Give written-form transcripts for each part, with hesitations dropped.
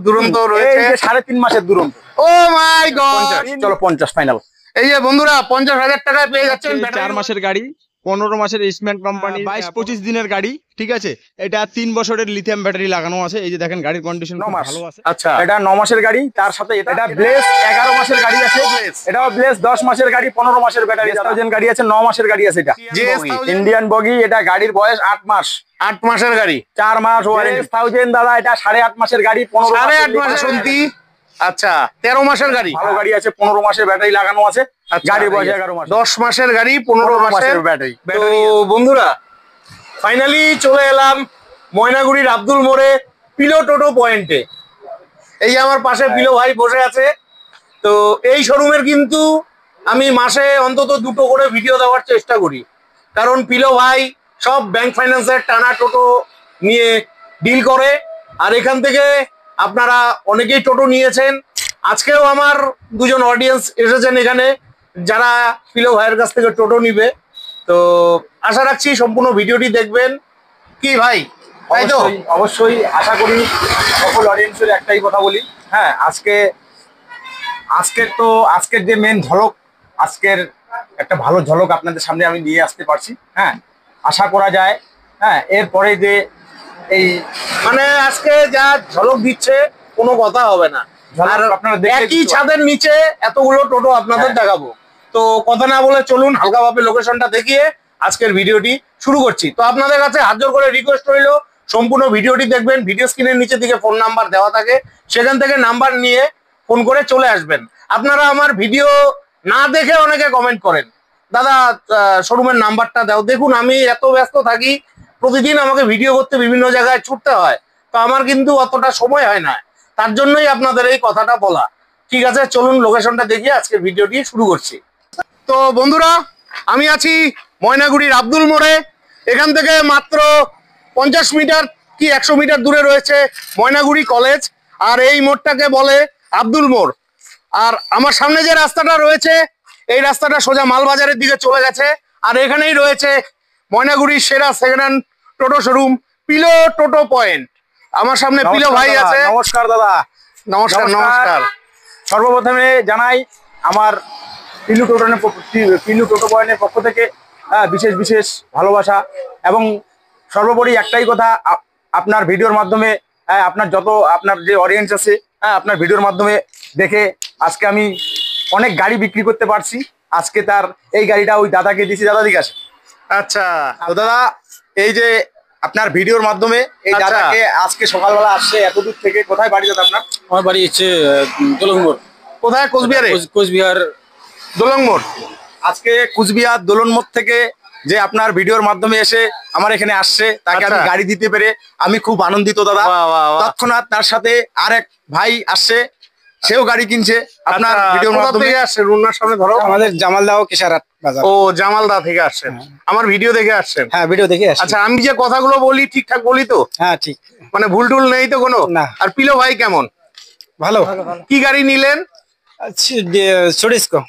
দুরন্ত রয়েছে 3.5 মাসের দুরন্ত। ও মাই গড, চলো 50 ফাইনাল। এই যে বন্ধুরা 50,000 টাকায় পেয়ে যাচ্ছেন 4 মাসের গাড়ি, 15 মাসের স্মেন্ট কোম্পানি, 22-25 দিনের গাড়ি, ঠিক আছে। এটা 3 বছরের লিথিয়াম ব্যাটারি লাগানো আছে। এই যে দেখেন গাড়ির কন্ডিশন খুব ভালো আছে। আচ্ছা, এটা 9 মাসের গাড়ি, তার সাথে এটা ব্লেজ 11 মাসের গাড়ি আছে, এটাও ব্লেজ 10 মাসের গাড়ি, 15 মাসের ব্যাটারি, 1000 গাড়ি আছে, 9 মাসের গাড়ি আছে। এটা ইন্ডিয়ান বগি, এটা গাড়ির বয়স 8 মাস। 8 মাসের গাড়ি, 4 মাস ওয়ারেন্টি। 1000 দাদা, এটা 8.5 মাসের গাড়ি, 8.5 মাসের শুনতি। আচ্ছা, 13 মাসের গাড়ি, ভালো গাড়ি আছে, 15 মাসের ব্যাটারি লাগানো আছে। গাড়ির বয়স 11 মাস। 10 মাসের গাড়ি, 15 মাসের ব্যাটারি। তো বন্ধুরা ফাইনালি চলে এলাম ময়নাগুড়ির আব্দুল মোড়ে পিলো টোটো পয়েন্টে। এই যে আমার পাশে পিলো ভাই বসে আছে। তো এই শোরুমের কিন্তু আমি মাসে অন্তত 2টো করে ভিডিও দেওয়ার চেষ্টা করি, কারণ পিলো ভাই সব ব্যাংক ফাইন্যান্সের টানা টোটো নিয়ে ডিল করে। আর এখান থেকে আপনারা অনেকেই টোটো নিয়েছেন। আজকেও আমার 2জন অডিয়েন্স এসেছেন এখানে, যারা পিলো ভাইয়ের কাছ থেকে টোটো নিবে। তো আশা রাখছি সম্পূর্ণ ভিডিওটি দেখবেন। কি ভাই, তাই তো? অবশ্যই আশা করি সকল অডিয়েন্সের একটাই কথা বলি, হ্যাঁ, আজকের যে মেন ঝলক, আজকের একটা ভালো ঝলক আপনাদের সামনে আমি নিয়ে আসতে পারছি। হ্যাঁ, আশা করা যায়, হ্যাঁ, এরপরে যে এই মানে আজকে যা ঝলক দিচ্ছে কোনো কথা হবে না। আর আপনারা একই ছাদের নিচে এতগুলো টোটো আপনাদের দেখাবো। তো কথা না বলে চলুন হালকাভাবে লোকেশনটা দেখিয়ে আজকের ভিডিওটি শুরু করছি। তো আপনাদের কাছে হাত জোর করে রিকোয়েস্ট রইল, সম্পূর্ণ ভিডিওটি দেখবেন। ভিডিও স্ক্রিনের নিচে দিকে ফোন নাম্বার দেওয়া থাকে, সেখান থেকে নাম্বার নিয়ে ফোন করে চলে আসবেন। আপনারা আমার ভিডিও না দেখে অনেকে কমেন্ট করেন, দাদা শোরুমের নাম্বারটা দাও। দেখুন আমি এত ব্যস্ত থাকি, প্রতিদিন আমাকে ভিডিও করতে বিভিন্ন জায়গায় ছুটতে হয়, তো আমার কিন্তু অতটা সময় হয় না। তার জন্যই আপনাদের এই কথাটা বলা। ঠিক আছে, চলুন লোকেশনটা দেখিয়ে আজকের ভিডিওটি শুরু করছি। তো বন্ধুরা আমি আছি ময়নাগুড়ির আব্দুল মোড়ে। এখান থেকে মাত্র 50 মিটার কি 100 মিটার দূরে রয়েছে ময়নাগুড়ি কলেজ, আর এই মোড়টাকে বলে আব্দুল মোড়। আর আমার সামনে যে রাস্তাটা রয়েছে, এই রাস্তাটা সোজা মালবাজারের দিকে চলে গেছে। আর এখানেই রয়েছে ময়নাগুড়ির সেরা সেকেন্ড হ্যান্ড টোটো শোরুম পিলো টোটো পয়েন্ট। আমার সামনে পিলো ভাই আছে। নমস্কার দাদা। নমস্কার। নমস্কার। সর্বপ্রথমে জানাই আমার পিলু টোটো পয়েন্টের পক্ষ থেকে বিশেষ ভালোবাসা। এবং সর্বোপরি একটাই কথা, আপনার ভিডিওর মাধ্যমে আপনার যে অডিয়েন্স আছে, আপনার ভিডিওর মাধ্যমে দেখে আজকে আমি অনেক গাড়ি বিক্রি করতে পারছি। আজকে তার এই গাড়িটা ওই দাদাকে দিয়েছি। দাদা দিকে আছে। আচ্ছা, তো দাদা এই যে আপনার ভিডিওর মাধ্যমে এই দাদাকে আজকে সকালবেলা আসছে এত দূর থেকে। কোথায় বাড়ি দাদা আপনার? আমার বাড়ি হচ্ছে দোলনমোড়। কোথায়? কোচবিহারে? কোচবিহার দোলনমোড়। আজকে কুচবিহার দোলনমোড় থেকে যে আপনার ভিডিওর মাধ্যমে এসে আমার এখানে আসছে, তাকে আমি গাড়ি দিতে পেরে আমি খুব আনন্দিত দাদা। তৎক্ষণাৎ তার সাথে আরেক ভাই আসছে, সেও গাড়ি কিনছে আপনার ভিডিওর মাধ্যমে। আসছে রুনার সামনে ধরো। আমাদের জামালদা ও কেশারাত বাজার। ও জামালদা থেকে আসছেন, আমার ভিডিও দেখে আসছেন? হ্যাঁ, ভিডিও দেখে আসছি। আচ্ছা, আমি যে কথাগুলো বলি ঠিকঠাক বলি তো? হ্যাঁ ঠিক, মানে ভুল টুল নেই তো কোনো? না। আর পিলো ভাই কেমন? ভালো। কি গাড়ি নিলেন? চড়িসকো।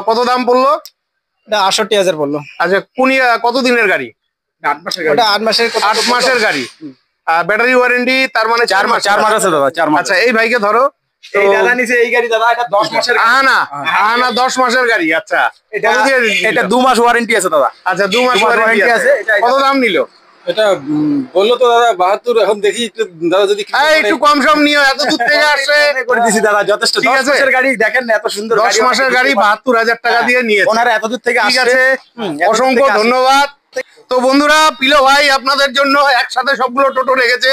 কত দাম পড়লো? 68,000 বললো। আচ্ছা, কত দিনের গাড়ি? 8 মাসের গাড়ি। 8 মাসের গাড়ি। ব্যাটারি ওয়ারেন্টি তার মানে 4 মাস। 4 মাস আছে দাদা, 4 মাস। আচ্ছা, এই ভাইকে ধরো। এই দাদা নিছে এই গাড়ি দাদা, এটা 10 মাসের গাড়ি। আনা 10 মাসের গাড়ি। আচ্ছা, এটা 2 মাস ওয়ারেন্টি আছে দাদা। আচ্ছা, 2 মাস ওয়ারেন্টি আছে। কত দাম নিল? এটা বললো তো দাদা 72। এখন দেখি দাদা যদি একটু কম সম নিও, এত দূর থেকে আসছে। করে দিছি দাদা, যথেষ্ট। 10 মাসের গাড়ি দেখেন এত সুন্দর। 10 মাসের গাড়ি 72,000 টাকা দিয়ে নিয়েছে। ওনারা এত দূর থেকে ঠিক আছে, অসংখ্য ধন্যবাদ। তো বন্ধুরা পিলো ভাই আপনাদের জন্য একসাথে সবগুলো টোটো রেখেছে।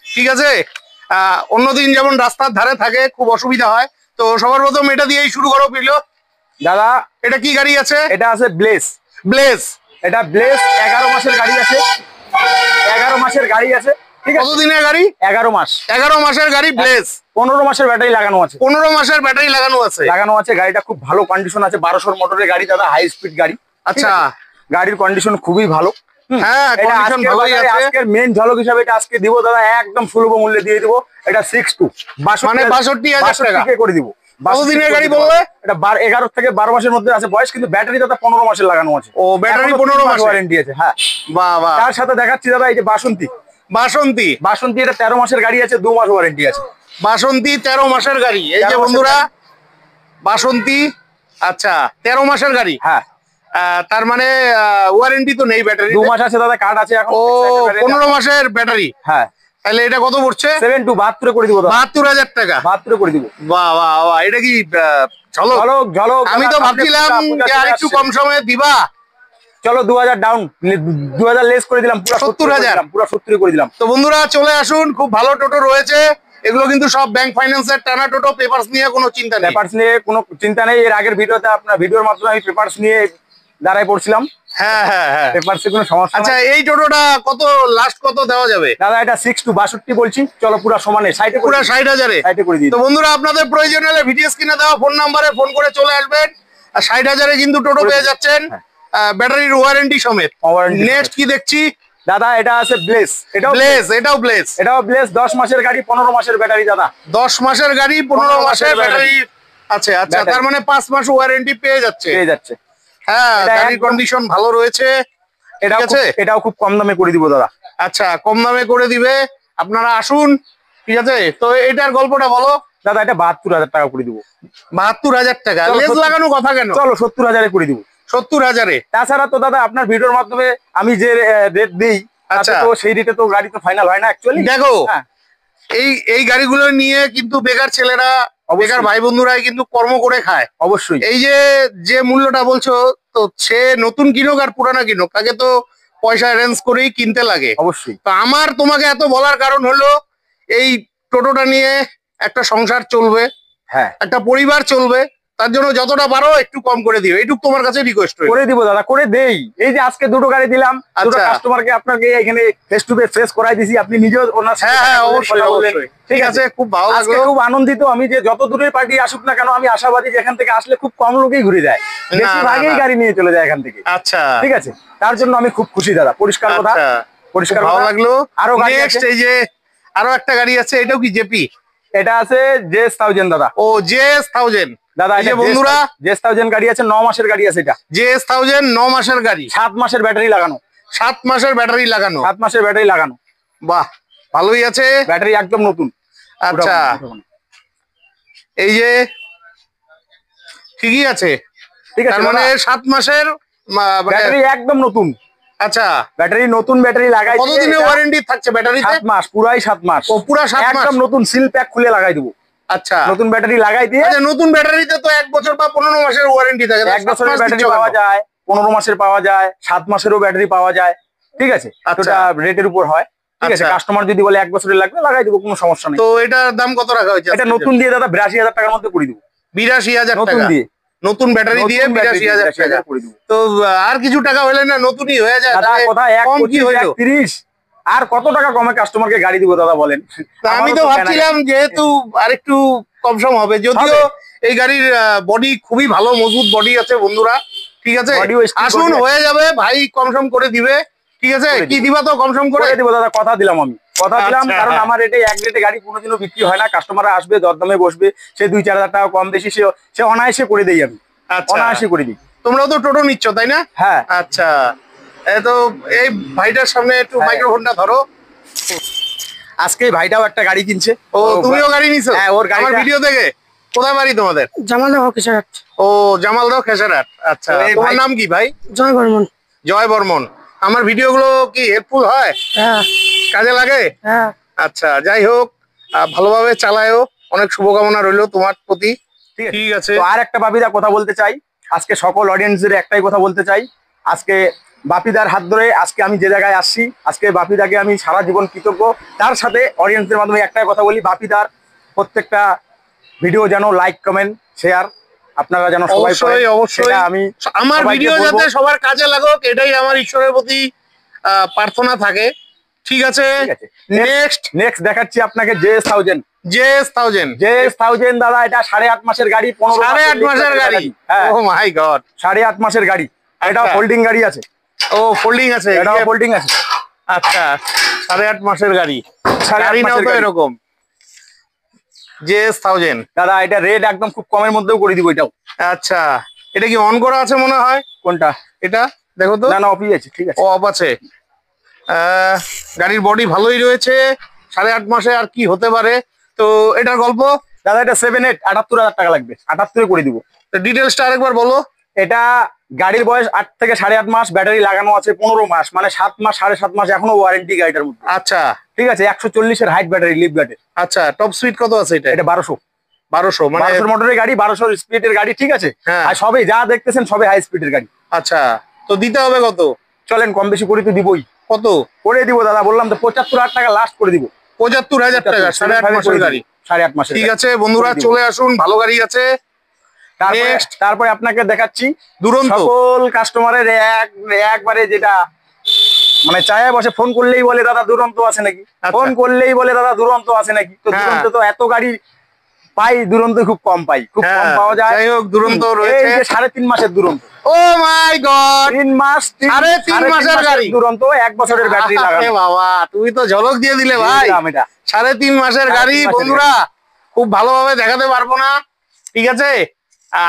ঠিক আছে, অন্যদিন যেমন রাস্তার ধারে থাকে খুব অসুবিধা হয়, তো সবার প্রথম এটা দিয়েই শুরু করো পিলো দাদা। এটা কি গাড়ি আছে? এটা আছে ব্লেজ। এটা ব্লেজ 11 মাসের গাড়ি আছে। 11 মাসের গাড়ি আছে। ঠিক আছে, কত দিনের গাড়ি? 11 মাস। 11 মাসের গাড়ি ব্লেজ। 15 মাসের ব্যাটারি লাগানো আছে। 15 মাসের ব্যাটারি লাগানো আছে। গাড়িটা খুব ভালো কন্ডিশন আছে। 1200 মোটরের গাড়ি দাদা, হাই স্পিড গাড়ি। আচ্ছা, গাড়ির কন্ডিশন খুবই ভালো। হ্যাঁ, কন্ডিশন ভালোই আছে। আজকের মেন ঝলক হিসাবে এটা আজকে দিব দাদা, একদম সুলভ মূল্যে দিয়ে দিব। এটা 62 মানে 62,000 টাকা করে দিব। কত দিনের গাড়ি বললে? এটা 11 থেকে 12 মাসের মধ্যে আছে বয়স, কিন্তু ব্যাটারি দাদা 15 মাসের লাগানো আছে। ও, ব্যাটারি 15 মাস ওয়ারেন্টি আছে। হ্যাঁ, বাহ তার সাথে দেখাচ্ছি দাদা এই যে বাসন্তী। এটা 13 মাসের গাড়ি আছে, 2 মাস ওয়ারেন্টি আছে। বাসন্তী 13 মাসের গাড়ি, এই যে 13 মাসের বন্ধুরা বাসন্তী। আচ্ছা 13 মাসের গাড়ি, হ্যাঁ তার মানে ওয়ারেন্টি তো নেই ব্যাটারি? 2 মাস আছে দাদা, কার্ড আছে এখন। ও 15 মাসের ব্যাটারি, হ্যাঁ তাহলে এটা কত পড়ছে? 72 করে দিব দাদা, 72,000 টাকা। 72 করে দিব। বাহ বাহ বাহ, এটা কি ঝলক? ঝলক ঝলক। আমি তো ভাবছিলাম যে আরেকটু কম সময়ে দিবা। চলো 2000 ডাউন, 2000 লেস করে দিলাম, পুরো 70,000 পুরো 70 করে দিলাম। তো বন্ধুরা চলে আসুন, খুব ভালো টোটো রয়েছে, এগুলো কিন্তু সব ব্যাংক ফাইন্যান্সের টানা টোটো, পেপারস নিয়ে কোনো চিন্তা নেই। পেপারস নিয়ে কোনো চিন্তা নেই। এর আগের ভিডিওতে আপনার ভিডিওর মাধ্যমে আমি পেপারস নিয়ে দাঁড়ায় পড়ছিলাম। হ্যাঁ হ্যাঁ হ্যাঁ। পেপারসে কোনো সমস্যা আচ্ছা নাই। এই টোটোটা কত লাস্ট কত দেওয়া যাবে? দাদা এটা 6 to 62 বলছি, চলো পুরো সমানে 60 পুরো 60,000-এ? করে দিই। তো বন্ধুরা আপনাদের প্রয়োজন হলে ভিডিও স্ক্রিনে দেওয়া ফোন নাম্বারে ফোন করে চলে আসবেন, আর 60,000-এ কিন্তু টোটো পেয়ে যাচ্ছেন ব্যাটারির ওয়ারেন্টি সমেত। Warranty নেক্সট কি দেখছি? দাদা এটা আছে ব্লেস, এটাও ব্লেজ, এটাও ব্লেজ। এটাও ব্লেস, 10 মাসের গাড়ি, 15 মাসের ব্যাটারি দাদা। 10 মাসের গাড়ি, 15 মাসের ব্যাটারি। আচ্ছা আচ্ছা, ব্যাটারি। তার মানে 5 মাস ওয়ারেন্টি পেয়ে যাচ্ছে। পেয়ে যাচ্ছে। হ্যাঁ, এটা গাড়ির একদম- কন্ডিশন ভালো রয়েছে। এটাও ঠিক আছে। এটাও খুব কম দামে করে দিব দাদা। আচ্ছা কম দামে করে দিবে, আপনারা আসুন। ঠিক আছে, তো এটার গল্পটা বলো। দাদা এটা 72,000 টাকা করে দিব। 72,000 টাকা? চলো, লেজ 70 লাগানো কথা কেন? চলো 70,000-এ করে দিব। 70,000-এ? তাছাড়া তো দাদা আপনার ভিডিওর মাধ্যমে আমি যে রেট দিই, তাতে আচ্ছা। তো সেই রেটে তো গাড়ি তো ফাইনাল হয় না অ্যাকচুয়ালি। দেখো হ্যাঁ। এই গাড়িগুলো নিয়ে কিন্তু বেকার ছেলেরা, অবশ্যই। বেকার ভাই বন্ধুরাই কিন্তু কর্ম করে খায়। অবশ্যই। এই যে মূল্যটা বলছো, তো সে নতুন কিনুক আর পুরানা কিনুক, তাকে তো পয়সা অ্যারেঞ্জ করেই কিনতে লাগে। অবশ্যই। তো আমার তোমাকে এত বলার কারণ হলো, এই টোটোটা নিয়ে একটা সংসার চলবে, হ্যাঁ একটা পরিবার চলবে, তার জন্য যতটা পারো একটু কম করে দিও, এইটুকু তোমার কাছে রিকোয়েস্ট রইল। করে দিব দাদা, করে দেই। এই যে আজকে দুটো গাড়ি দিলাম, দুটো আচ্ছা। কাস্টমারকে আপনাকে এখানে ফেস টু ফেস করাই দিছি, আপনি নিজেও ওনার সাথে হ্যাঁ হ্যাঁ, কথা বললেন, অবশ্যই কথা বললেন। অবশ্যই। ঠিক আছে, খুব ভালো আজকে লাগলো। খুব আনন্দিত আমি যে যত দূরের পার্টি আসুক না কেন, আমি আশাবাদী যে এখান থেকে আসলে খুব কম লোকেই ঘুরে যায়, না, বেশিরভাগই না। গাড়ি নিয়ে চলে যায় এখান থেকে। আচ্ছা ঠিক আছে, তার জন্য আমি খুব খুশি দাদা। পরিষ্কার কথা, আচ্ছা, পরিষ্কার খুব ভালো কথা। লাগলো। আরো গাড়ি নেক্সট আছে। এই যে আরো একটা গাড়ি আছে, এটাও কি জেপি? এটা আছে জেস 1000 দাদা। ও জেএস 1000 দাদা এই যে বন্ধুরা, জেস 1000 গাড়ি আছে, 9 মাসের গাড়ি আছে। এটা জেএস 1000 9 মাসের গাড়ি, 7 মাসের ব্যাটারি লাগানো। 7 মাসের ব্যাটারি লাগানো। 7 মাসের ব্যাটারি লাগানো, বাহ, ভালোই আছে। ব্যাটারি একদম নতুন। আচ্ছা এই যে ঠিকই আছে, ঠিক আছে তার মানে দাদা, 7 মাসের মানে ব্যাটারি একদম নতুন। আচ্ছা ব্যাটারি নতুন, ব্যাটারি লাগাই কতদিনের ওয়ারেন্টি থাকছে ব্যাটারিতে? 7 মাস, পুরাই 7 মাস। ও পুরা 7 মাস? একদম নতুন সিল প্যাক খুলে লাগাই দেবো। আচ্ছা নতুন ব্যাটারি লাগাই দিয়ে আচ্ছা, নতুন ব্যাটারিতে তো 1 বছর বা 15 মাসের ওয়ারেন্টি থাকে, 1 বছরের ব্যাটারি পাওয়া যায়, 15 মাসের পাওয়া যায়, 7 মাসেরও ব্যাটারি পাওয়া যায়। ঠিক আছে, আচ্ছা। ওটা রেটের উপর হয়। ঠিক আছে, আচ্ছা। কাস্টমার যদি বলে 1 বছরের লাগবে, লাগাই দেবো, কোনো সমস্যা নেই। তো এটার দাম কত রাখা হয়েছে? এটা নতুন দিয়ে দাদা 82,000 টাকার মধ্যে করে দিব। 82,000 নতুন টাকা? দিয়ে, নতুন ব্যাটারি দিয়ে 82,000 টাকা? করে দিব। তো আর কিছু টাকা হলে না নতুনই হয়ে যায়, দাদা তাহলে কথা কম কি 1.25, হইলো? 1.30, আর কত টাকা কমে কাস্টমারকে গাড়ি দিব দাদা বলেন? তা আমি তো আমারও ভাবছিলাম যেহেতু আরেকটু কম সম হবে, যদিও এই গাড়ির বডি খুবই ভালো, মজবুত বডি আছে বন্ধুরা। ঠিক আছে, Body ও steel আসুন body আছে। হয়ে যাবে, ভাই কম সম করে দিবে। ঠিক আছে, করে কি দিবে। দিবা তো কম সম করে? করে দিব দাদা, কথা দিলাম আমি, কথা দিলাম। আচ্ছা, কারণ হ্যাঁ। আমার এটা এক রেটে গাড়ি কোনোদিনও বিক্রি হয় না। কাস্টমাররা আসবে, দরদামে বসবে, সে 2-4 হাজার টাকা কম বেশি সে অনায়াসে করে দেই আমি, আচ্ছা, অনায়াসে করে দিই। তোমরাও তো টোটো নিচ্ছ তাই না? হ্যাঁ আচ্ছা, তো এই ভাইটার সামনে একটু হ্যাঁ। মাইক্রোফোনটা ধরো। আজকে ভাইটাও একটা গাড়ি কিনছে। ও তুমিও গাড়ি নিছো? হ্যাঁ, ওর গাড়িটা- আমার ভিডিও দেখে। কোথায় বাড়ি তোমাদের? জামালদহ কিশোরহাট। ও জামালদহ খেসারহাট। আচ্ছা, তো এই তোমার ভাই- নাম কি ভাই? জয় বর্মন। জয় বর্মন। আমার ভিডিওগুলো কি হেল্পফুল হয়, হ্যাঁ কাজে লাগে? হ্যাঁ। আচ্ছা, যাই হোক, ভালোভাবে চালায়ও, অনেক শুভকামনা রইলো তোমার প্রতি। ঠিক আছে। ঠিক আছে, তো আর একটা বাপিদা কথা বলতে চাই, আজকে সকল অডিয়েন্সদের একটাই কথা বলতে চাই। আজকে বাপিদার হাত ধরে আজকে আমি যে জায়গায় আসছি, আজকে বাপিদাকে আমি সারা জীবন কৃতজ্ঞ। তার সাথে অডিয়েন্সদের মাধ্যমে একটাই কথা বলি, বাপিদার প্রত্যেকটা ভিডিও যেন লাইক, কমেন্ট, শেয়ার আপনারা যেন সবাই করেন। অবশ্যই অবশ্যই। সেটা আমি আমার সবাইকে ভিডিও বলবো। যাতে সবার কাজে লাগুক, এটাই আমার ঈশ্বরের প্রতি প্রার্থনা থাকে। ঠিক আছে, ঠিক আছে। নেক্সট দেখাচ্ছি আপনাকে জেএস 1000। জেএস 1000। জেএস 1000 দাদা, এটা 8.5 মাসের গাড়ি, 8.5 মাসের গাড়ি? হ্যাঁ, ও মাই গড, 8.5 মাসের গাড়ি। এটা আচ্ছা। ফোল্ডিং গাড়ি আছে, ও ফোল্ডিং আছে? এটাও ফোল্ডিং আছে। আচ্ছা, 8.5 মাসের গাড়ি। 8.5 গাড়ি নাও মাসের তো গাড়ি। এরকম জেএস 1000। দাদা এটা রেট একদম খুব কমের মধ্যেও করে দিব। এটাও আচ্ছা, এটা কি অন করা আছে মনে হয়? কোনটা? এটা দেখো তো। না না, অফই আছে। ঠিক আছে, ও অফ আছে। গাড়ির বডি ভালোই রয়েছে। 8.5 মাসে আর কি হতে পারে? তো এটার গল্প দাদা এটা 7-8 78,000 টাকা লাগবে, 78 করে দিব। ডিটেলসটা আরেকবার বলো। এটা গাড়ির বয়স 8 থেকে 8.5 মাস, ব্যাটারি লাগানো আছে 15 মাস, মানে 7 মাস 7.5 মাস এখনো ওয়ারেন্টি গাড়িটার মধ্যে। আচ্ছা ঠিক আছে, 140 এর হাইট ব্যাটারি, লিভ ব্যাটারি। আচ্ছা, টপ স্পিড কত আছে এটা? এটা 1200 মানে 1200 মোটরের গাড়ি, 1200 স্পিডের গাড়ি। ঠিক আছে, হ্যাঁ। আর সবই যা দেখতেছেন সবই হাই স্পিডের গাড়ি। আচ্ছা, তো দিতে হবে কত? চলেন কম বেশি করে তো দিবই। কত করে দিব দাদা, বললাম তো 75,000 টাকা লাস্ট করে দিব। 75,000 টাকা 8.5 মাসের গাড়ি। 8.5 মাসের ঠিক গাড়ি। আছে বন্ধুরা, করে দিব। চলে আসুন, ভালো গাড়ি আছে। Next. তারপরে আপনাকে দেখাচ্ছি দুরন্ত। সকল কাস্টমারের একবারে যেটা মানে চায়ে বসে ফোন করলেই বলে দাদা দুরন্ত আছে নাকি, ফোন করলেই বলে দাদা দুরন্ত আছে নাকি। তো হ্যাঁ। দুরন্ত তো এত গাড়ি পাই, দুরন্ত খুব কম পাই, খুব কম হ্যাঁ, পাওয়া যায়। যাই হোক, দুরন্ত রয়েছে। এই যে 3.5 মাসের দুরন্ত। ও মাই গড, 3 মাস 3.5 মাসের গাড়ি। দুরন্ত, 1 বছরের ব্যাটারি লাগানো। বাবা, তুমি তো ঝলক দিয়ে দিলে ভাই। এটা 3.5 মাসের গাড়ি 3.5 মাসের বন্ধুরা, খুব ভালোভাবে দেখাতে পারবো না। ঠিক আছে,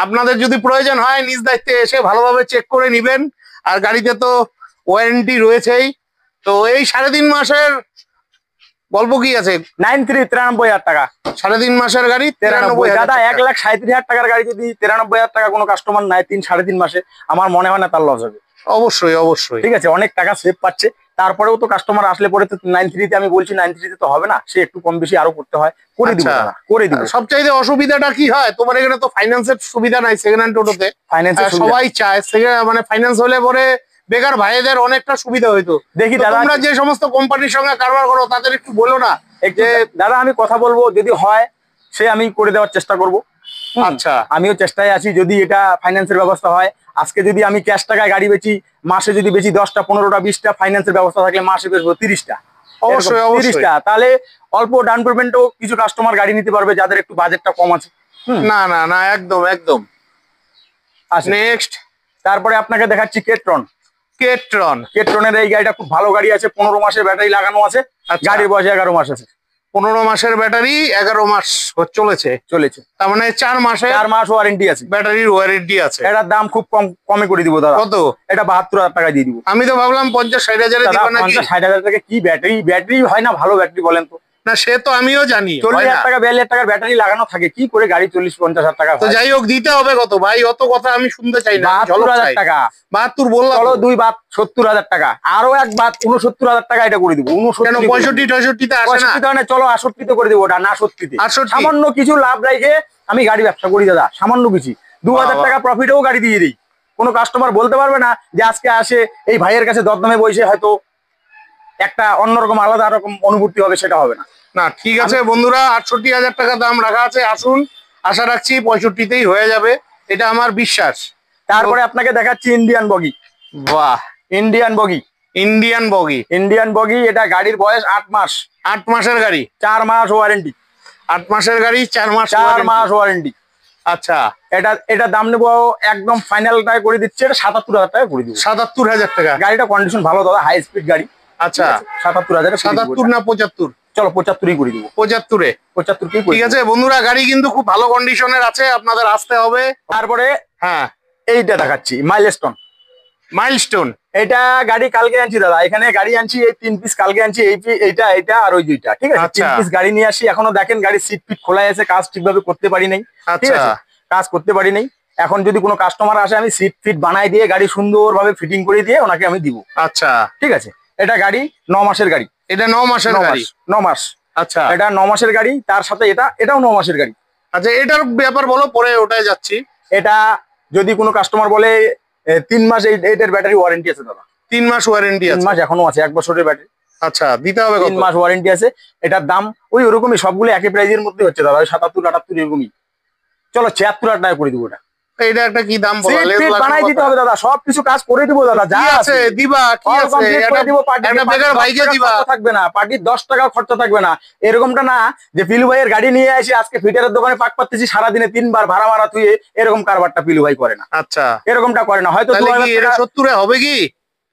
আপনাদের যদি প্রয়োজন হয় নিজ দায়িত্বে এসে ভালোভাবে চেক করে নিবেন। আর গাড়িতে তো ওয়ারেন্টি রয়েছেই। তো এই 3.5 মাসের গল্প কি আছে? 93,000 টাকা। 3.5 মাসের গাড়ি 93,000 দাদা, 93,000 1,37,000 টাকার গাড়ি যদি 93,000 টাকা কোনো কাস্টমার নেয় 3.5 মাসে, আমার মনে হয় না তার লস হবে। অবশ্যই অবশ্যই। ঠিক আছে, অনেক টাকা সেভ পাচ্ছে। তারপরেও তো কাস্টমার আসলে পরে তো 93 আমি বলছি 93 তো হবে না, সে একটু কম বেশি আরো করতে হয়, করে দিব আচ্ছা। দাদা, করে দিব। সবচাইতে অসুবিধাটা কি হয়, তোমার এখানে তো ফাইন্যান্সের সুবিধা নাই সেকেন্ড হ্যান্ড টোটোতে। ফাইন্যান্সের সবাই চায় মানে ফাইন্যান্স হলে পরে বেকার ভাইদের অনেকটা সুবিধা হইতো। দেখি তো দাদা, তোমরা যে সমস্ত কোম্পানির সঙ্গে কারবার করো তাদের একটু বলো না। যে দাদা আমি কথা বলবো, যদি হয় সে আমি করে দেওয়ার চেষ্টা করব। আচ্ছা, আমিও চেষ্টায় আছি, যদি এটা ফাইন্যান্সের ব্যবস্থা হয়। আজকে যদি আমি ক্যাশ টাকায় গাড়ি বেচি, মাসে যদি বেচি 10টা 15টা 20টা, ফাইন্যান্সের ব্যবস্থা থাকলে মাসে বেচবো 30টা। অবশ্যই অবশ্যই। 30টা, তাহলে অল্প ডাউন পেমেন্টও কিছু কাস্টমার গাড়ি নিতে পারবে যাদের একটু বাজেটটা কম আছে। না না না, একদম একদম। নেক্সট, তারপরে আপনাকে দেখাচ্ছি কেট্রন। কেট্রনের এই গাড়িটা খুব ভালো গাড়ি আছে, 15 মাসের ব্যাটারি লাগানো আছে। আচ্ছা। গাড়ির বয়স 11 মাস আছে। 15 মাসের ব্যাটারি, 11 মাস চলেছে। তার মানে 4 মাসে 4 মাস ওয়ারেন্টি আছে, ব্যাটারির ওয়ারেন্টি আছে। এটার দাম খুব কমে করে দিব দাদা। কত? এটা 72,000 টাকা দিয়ে দিব। আমি তো ভাবলাম 50-60 হাজারে দিবা নাকি। 50-60 টাকা কি ব্যাটারি হয় না ভালো ব্যাটারি, বলেন তো? না, সে তো আমিও জানি। 40,000 টাকা 42,000 টাকার ব্যাটারি লাগানো থাকে, কি করে গাড়ি 40-50,000 টাকা তো যাই হোক, দিতে হবে কত ভাই? অত কথা আমি শুনতে চাই না, ঝলক 72,000 চাই। টাকা। 72 বললাম। চলো 2 বাত 70,000 টাকা, আরো এক বাত 69,000 টাকা এটা করে দিব। 69 কেন 65-68 আসে না? 65 না, চলো 68 করে দিব, ওটা না 70-তে। 68? সামান্য কিছু লাভ রাখে আমি গাড়ি ব্যবসা করি দাদা, সামান্য কিছু 2,000 টাকা প্রফিটেও গাড়ি দিয়ে দিই। কোনো কাস্টমার বলতে পারবে না যে আজকে আসে এই ভাইয়ের কাছে দরদামে বসে হয়তো একটা অন্যরকম আলাদা রকম অনুভূতি হবে, সেটা হবে না। না, ঠিক আছে বন্ধুরা, 68,000 টাকা দাম রাখা আছে। আসুন, আশা রাখছি 65-তেই হয়ে যাবে, এটা আমার বিশ্বাস। তারপরে আপনাকে দেখাচ্ছি ইন্ডিয়ান বগি। বাহ, ইন্ডিয়ান বগি। ইন্ডিয়ান বগি। এটা গাড়ির বয়স 8 মাস। 8 মাসের গাড়ি, 4 মাস ওয়ারেন্টি। 8 মাসের গাড়ি, 4 মাস 4 মাস ওয়ারেন্টি। আচ্ছা, এটা দাম নেবো একদম ফাইনালটাই করে দিচ্ছে, এটা 77,000 টাকা করে দিব। 77,000 টাকা। গাড়িটা কন্ডিশন ভালো দাদা, হাই স্পিড গাড়ি। আচ্ছা, 77,000। 77 না 75? চলো 75-ই করে দিব। 75-এ 75-কেই ঠিক আছে বন্ধুরা, গাড়ি কিন্তু খুব ভালো কন্ডিশনের আছে, আপনাদের আসতে হবে। তারপরে হ্যাঁ, এইটা দেখাচ্ছি মাইলস্টোন। এটা গাড়ি কালকে আনছি দাদা, এখানে গাড়ি আনছি এই 3 পিস, কালকে আনছি এইটা আর ওই 2টা। ঠিক আছে, 3 পিস গাড়ি নিয়ে আসি। এখনো দেখেন গাড়ির সিট ফিট খোলাই আছে, কাজ ঠিকভাবে করতে পারি নাই। ঠিক আছে, কাজ করতে পারি নাই। এখন যদি কোনো কাস্টমার আসে, আমি সিট ফিট বানাই দিয়ে গাড়ি সুন্দরভাবে ফিটিং করে দিয়ে ওনাকে আমি দিব। আচ্ছা, ঠিক আছে, এটা গাড়ি 9 মাসের গাড়ি। এটা 9 মাসের গাড়ি। 9 মাস। আচ্ছা, এটা 9 মাসের গাড়ি, তার সাথে এটাও 9 মাসের গাড়ি। আচ্ছা, এটার ব্যাপার বলো, পরে ওটাই যাচ্ছি। এটা যদি কোনো কাস্টমার বলে 3 মাস, এইটার ব্যাটারি ওয়ারেন্টি আছে দাদা। 3 মাস ওয়ারেন্টি 3 আছে? মাস এখনো আছে, 1 বছরের ব্যাটারি। আচ্ছা, দিতে হবে 3 মাস ওয়ারেন্টি আছে। এটার দাম ওরকমই, সবগুলো একই প্রাইজের মধ্যে হচ্ছে দাদা, 77-78 এরকমই। চলো 76,000 টাকা করে দিব। এটা একটা কি দাম বলা? বানাই দিতে হবে দাদা, সবকিছু কাজ করে দিব দাদা। যা আছে দিবা, কি আছে? একটা বেকার ভাইকে দিবা, থাকবে না পার্টির 10 টাকা খরচা থাকবে না। এরকমটা না যে পিলু ভাইয়ের গাড়ি নিয়ে আসি, আজকে ফিটারের দোকানে পাক পাচ্ছি, সারাদিনে 3 বার ভাড়া মারা তুই, এরকম কারবারটা পিলু ভাই করে না। আচ্ছা, এরকমটা করে না, হয়তো 70-এ হবে কি?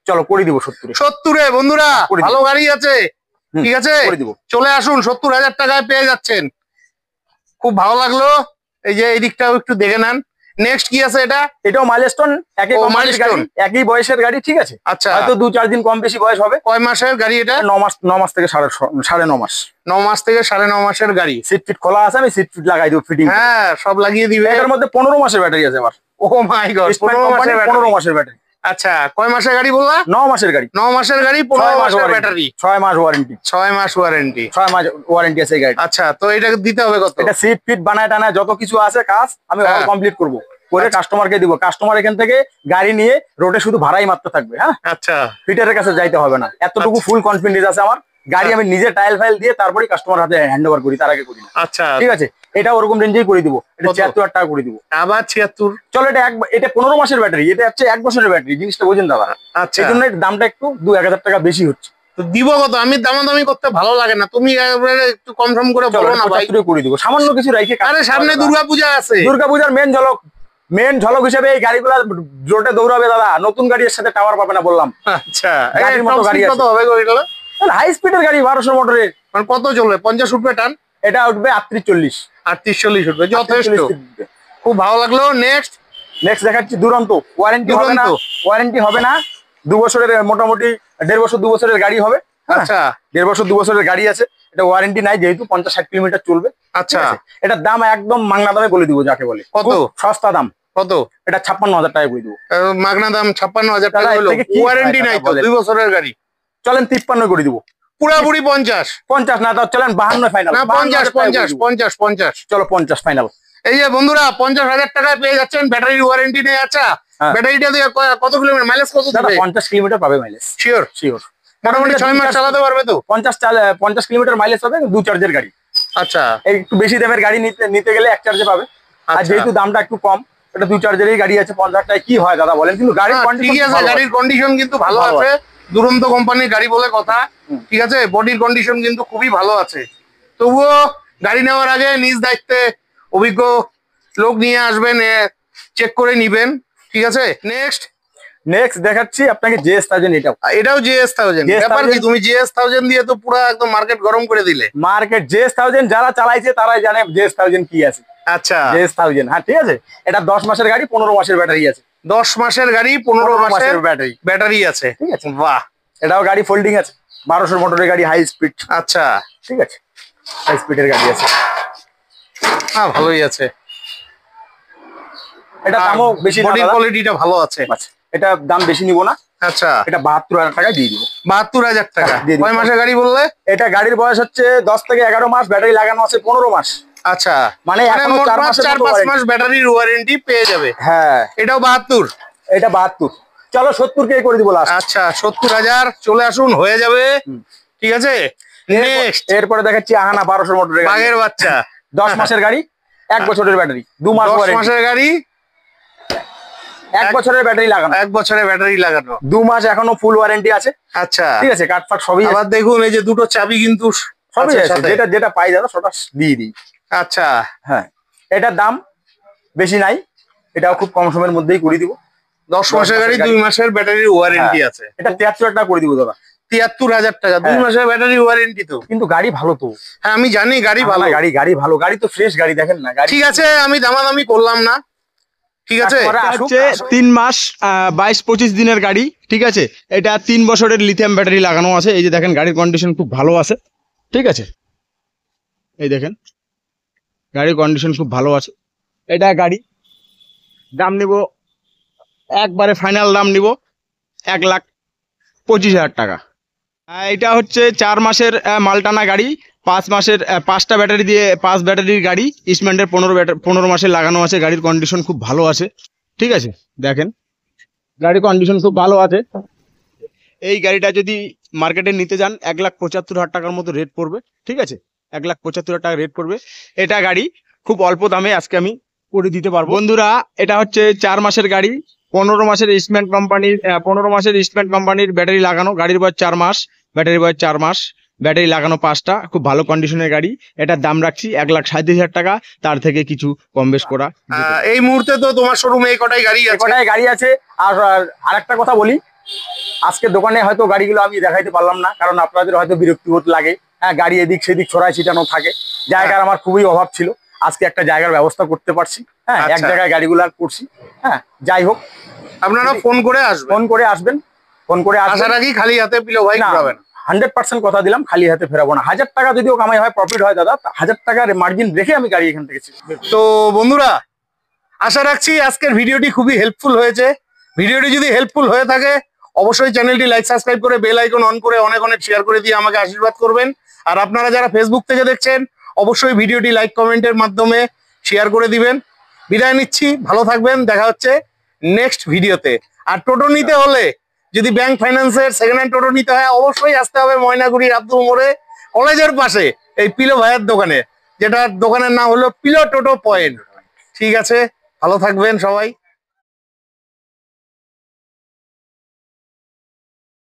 চলো করে দিব 70-এ। 70-এ বন্ধুরা, ভালো গাড়ি আছে। ঠিক আছে, চলে আসুন, 70,000 টাকায় পেয়ে যাচ্ছেন। খুব ভালো লাগলো। এই যে এই দিকটাও একটু দেখে নেন, নেক্সট কি আছে এটা? এটাও মাইলস্টোন, একই ও, কোম্পানির গাড়ি, milestone। একই বয়সের গাড়ি, ঠিক আছে। আচ্ছা, হয়তো 2-4 দিন কম বেশি বয়স হবে। কয় মাসের গাড়ি এটা? 9 মাস থেকে সাড়ে 9 মাস। 9 মাস থেকে 9.5 মাসের গাড়ি। সিট ফিট খোলা আছে, আমি সিট ফিট লাগাই দেবো ফিটিং। হ্যাঁ, সব লাগিয়ে দিবে। এটার মধ্যে 15 মাসের ব্যাটারি আছে আবার। ও মাই গড, 15 মাসের 15 ব্যাটারি। মাসের ব্যাটারি। আচ্ছা, কয় মাসের গাড়ি বললা? 9 মাসের গাড়ি, 9 মাসের গাড়ি, 15 মাসের ব্যাটারি, 6 মাস ওয়ারেন্টি। 6 মাস ওয়ারেন্টি। 6 মাস ওয়ারেন্টি আছে এই গাড়ি। আচ্ছা, তো এটা দিতে হবে কত? এটা সিট ফিট বানায় টানায় যত কিছু আছে কাজ আমি হ্যাঁ। অল কমপ্লিট করব, করে কাস্টমারকে দিব। কাস্টমার এখান থেকে গাড়ি নিয়ে রোডে শুধু ভাড়াই মারতে থাকবে। হ্যাঁ, আচ্ছা, ফিটারের কাছে যাইতে হবে না, এতটুকু ফুল কনফিডেন্স আছে আমার। গাড়ি আমি নিজে টাইল ফাইল দিয়ে তারপরে কাস্টমার হাতে হ্যান্ড ওভার করি, তার আগে করি না। আচ্ছা, ঠিক আছে, এটা ওরকম রেঞ্জেই করে দিব। এটা কত? ৭৬ টাকা করে দিব। আবার 76। চলো, এটা 15 মাসের ব্যাটারি, এটা হচ্ছে 1 বছরের ব্যাটারি, জিনিসটা বোঝেন দাদা। আচ্ছা, এই জন্য দামটা একটু 2-1 হাজার টাকা বেশি হচ্ছে। তো দিব কত? আমি দামাদামি করতে ভালো লাগে না, তুমি একবারে একটু কনফার্ম করে চলো, বলো না ভাই। 75 করে দিব, সামান্য কিছু রাইখে। আরে সামনে দুর্গাপূজা আছে। দুর্গাপূজার মেন ঝলক হিসেবে এই গাড়িগুলা রোডে দৌড়াবে দাদা। নতুন গাড়ির সাথে টাওয়ার পাবে না বললাম। আচ্ছা, গাড়ির মতো গাড়ি কত হবে গো এটা? হাই স্পিডের গাড়ি 1200 মোটরের। মানে কত চলবে? 50 উঠবে টান? এটা উঠবে 38-40। 38-40 উঠবে, যথেষ্ট। খুব ভালো লাগলো। নেক্সট দেখাচ্ছি দুরন্ত। ওয়ারেন্টি হবে না, দুরন্ত। ওয়ারেন্টি হবে না। 2 বছরের, মোটামুটি 1.5 বছর 2 বছরের গাড়ি হবে। আচ্ছা, 1.5 বছর 2 বছরের গাড়ি আছে। এটা ওয়ারেন্টি নাই, যেহেতু 50-60 কিলোমিটার চলবে। আচ্ছা, ঠিক আছে? এটার দাম একদম মাংনা দামে বলে দিব, যাকে বলে কত? খুব সস্তা দাম। কত? এটা 56,000 টাকা বলে দিব। মাগনা দাম 56,000 টাকা দাদা, এর হলো। থেকে কি ওয়ারেন্টি হয় নাই দাদা তো, বলেন? 2 বছরের গাড়ি। চলেন 53 করে দিব। পুরাপুরি 50? 50 না, তাও চলেন 52 ফাইনাল। না, 50। চলো 50 ফাইনাল। এই যে বন্ধুরা, 50,000 টাকায় পেয়ে যাচ্ছেন ব্যাটারির ওয়ারেন্টি নেই। আচ্ছা, হ্যাঁ। ব্যাটারিটা দিয়ে কত কিলোমিটার মাইলেজ কত দাদা দেবে? 50 কিলোমিটার পাবে মাইলেজ, শিওর? শিওর। মোটামুটি 6 মাস চালাতে পারবে তো? 50 কিলোমিটার মাইলেজ পাবে, 2 চার্জের গাড়ি। আচ্ছা, একটু বেশি দামের গাড়ি নিতে গেলে 1 চার্জে পাবে। আর আচ্ছা। যেহেতু দামটা একটু কম, এটা 2 চার্জেরই গাড়ি আছে। 50 টাকায় কি হয় দাদা বলেন? কিন্তু গাড়ির ঠিক কন্ডিশন আছে, গাড়ির কন্ডিশন কিন্তু ভালো ভালো আছে। দুরন্ত কোম্পানির গাড়ি বলে কথা। ঠিক আছে, বডির কন্ডিশন কিন্তু খুবই ভালো আছে। তবুও গাড়ি নেওয়ার আগে নিজ দায়িত্বে অভিজ্ঞ লোক নিয়ে আসবেন, চেক করে নিবেন। ঠিক আছে, নেক্সট দেখাচ্ছি আপনাকে JS1000। এটাও JS1000। ব্যাপার কি, তুমি JS1000 দিয়ে তো পুরো একদম মার্কেট গরম করে দিলে। মার্কেট JS1000 যারা চালাইছে তারাই জানে JS1000 কি আছে। আচ্ছা, JS1000, হ্যাঁ ঠিক আছে। এটা 10 মাসের গাড়ি, 15 মাসের ব্যাটারি আছে। 10 মাসের গাড়ি, 15 মাসের ব্যাটারি, ব্যাটারি আছে। ঠিক আছে। বাহ, এটাও গাড়ি ফোল্ডিং আছে, 1200 মোটরের গাড়ি, হাই স্পিড। আচ্ছা, ঠিক আছে, হাই স্পিডের গাড়ি আছে। হ্যাঁ, ভালোই আছে। এটা দামও বেশি না বডি দাদা। কোয়ালিটিটা ভালো আছে। আচ্ছা, এটা দাম বেশি নিব না। আচ্ছা, এটা 72,000 টাকায় দিয়ে দিব। 72,000 টাকা। দিয়ে দিন। কয় মাসের গাড়ি বললে? এটা গাড়ির বয়স হচ্ছে 10 থেকে 11 মাস, ব্যাটারি লাগানো আছে 15 মাস। আচ্ছা, মানে এখনো মোট 4 মাস মাসের 4-5 মাস ব্যাটারির ওয়ারেন্টি পেয়ে যাবে। হ্যাঁ, এটাও 72? এটা 72। চলো 70 কে করে দিব লাস্ট। আচ্ছা, 70,000 চলে আসুন, হয়ে যাবে। ঠিক আছে, নেক্সট এরপরে দেখাচ্ছি আহানা 1200 মোটরের গাড়ি, বাঘের বাচ্চা। 10 মাসের গাড়ি, 1 বছরের ব্যাটারি, 2 মাস 10 ওয়ারেন্টি। মাসের গাড়ি, 1 বছরের ব্যাটারি লাগানো, 1 বছরের ব্যাটারি লাগানো। 2 মাস এখনো ফুল ওয়ারেন্টি আছে। আচ্ছা, ঠিক আছে, কাটফাট সবই আছে। আবার দেখুন এই যে দুটো চাবি কিন্তু সবই আছে আছে, সাথে। যেটা পাই দাদা সেটা দিয়ে দিই। আচ্ছা, হ্যাঁ, এটার দাম বেশি নাই, এটাও খুব কম সময়ের মধ্যেই করে দিব। 10 মাসের গাড়ি, 2 মাসের ব্যাটারির ওয়ারেন্টি হ্যাঁ। আছে। এটা 73 টাকা করে দিব দাদা। 73,000 টাকা, 2 হ্যাঁ। মাসের ব্যাটারি ওয়ারেন্টি তো। কিন্তু গাড়ি ভালো তো। হ্যাঁ, আমি জানি গাড়ি ভালো। গাড়ি ভালো, গাড়ি তো ফ্রেশ গাড়ি, দেখেন না গাড়ি। ঠিক আছে, আমি দামাদামি করলাম না। ঠিক আছে, কাস্টমাররা আসুক, হচ্ছে 3 মাস 22-25 দিনের গাড়ি। ঠিক আছে, এটা 3 বছরের লিথিয়াম ব্যাটারি লাগানো আছে। এই যে দেখেন, গাড়ির কন্ডিশন খুব ভালো আছে। ঠিক আছে, এই দেখেন গাড়ির কন্ডিশন খুব ভালো আছে। এটা গাড়ি দাম নিব, একবারে ফাইনাল দাম নিব 1,25,000 টাকা। এটা হচ্ছে 4 মাসের মালটানা গাড়ি, 5 মাসের 5টা ব্যাটারি দিয়ে 5 ব্যাটারির গাড়ি, ইস্টম্যান্ডের 15 মাসের লাগানো আছে। গাড়ির কন্ডিশন খুব ভালো আছে। ঠিক আছে, দেখেন গাড়ির কন্ডিশন খুব ভালো আছে। এই গাড়িটা যদি মার্কেটে নিতে যান 1,75,000 টাকার মতো রেট পড়বে। ঠিক আছে, 1,75,000 টাকা রেট পড়বে। এটা গাড়ি খুব অল্প দামে আজকে আমি করে দিতে পারবো। বন্ধুরা, এটা হচ্ছে 4 মাসের গাড়ি, 15 মাসের ইস্টম্যান্ড কোম্পানির ব্যাটারি লাগানো। গাড়ির বয়স 4 মাস, ব্যাটারি বয়স 4 মাস, ব্যাটারি লাগানো 5টা, খুব ভালো কন্ডিশনের গাড়ি। এটার দাম রাখছি 1,37,000 টাকা, তার থেকে কিছু কম বেশ করা যেতে পারে। এই মুহূর্তে তো তোমার শোরুমে এই কটাই গাড়ি আছে। কটায় গাড়ি আছে। আর আরেকটা কথা বলি, আজকে দোকানে হয়তো গাড়িগুলো আমি দেখাইতে পারলাম না, কারণ আপনাদের হয়তো বিরক্তিবোধ লাগে। হ্যাঁ, গাড়ি এদিক সেদিক ছড়াই ছিটানো থাকে, জায়গার আমার খুবই অভাব ছিল। আজকে একটা জায়গার ব্যবস্থা করতে পারছি। হ্যাঁ, এক আচ্ছা। জায়গায় গাড়িগুলো করছি। হ্যাঁ, যাই হোক, আপনারা ফোন করে আসবেন, ফোন করে আসবেন, ফোন করে আসার আসবেন। আগেই খালি হাতে পিলো ভাই না, ঘুরাবেন। 100% কথা দিলাম, খালি হাতে ফেরাবো না। 1000 টাকা যদিও কামাই হয়, প্রফিট হয় দাদা, 1000 টাকার মার্জিন রেখে আমি গাড়ি এখান থেকে তো বন্ধুরা, আশা রাখছি আজকের ভিডিওটি খুবই হেল্পফুল হয়েছে। ভিডিওটি যদি হেল্পফুল হয়ে থাকে অবশ্যই চ্যানেলটি লাইক সাবস্ক্রাইব করে বেল আইকন অন করে অনেক অনেক শেয়ার করে দিয়ে আমাকে আশীর্বাদ করবেন। আর আপনারা যারা ফেসবুক থেকে দেখছেন অবশ্যই ভিডিওটি লাইক কমেন্টের মাধ্যমে শেয়ার করে দিবেন। বিদায় নিচ্ছি, ভালো থাকবেন, দেখা হচ্ছে নেক্সট ভিডিওতে। আর টোটো নিতে হলে যদি ব্যাংক ফাইন্যান্সের সেকেন্ড হ্যান্ড টোটো নিতে হয় অবশ্যই আসতে হবে ময়নাগুড়ির আব্দুল মোড়ে কলেজের পাশে এই পিলো ভাইয়ের দোকানে, যেটা দোকানের নাম হলো পিলো টোটো পয়েন্ট। ঠিক আছে, ভালো থাকবেন সবাই।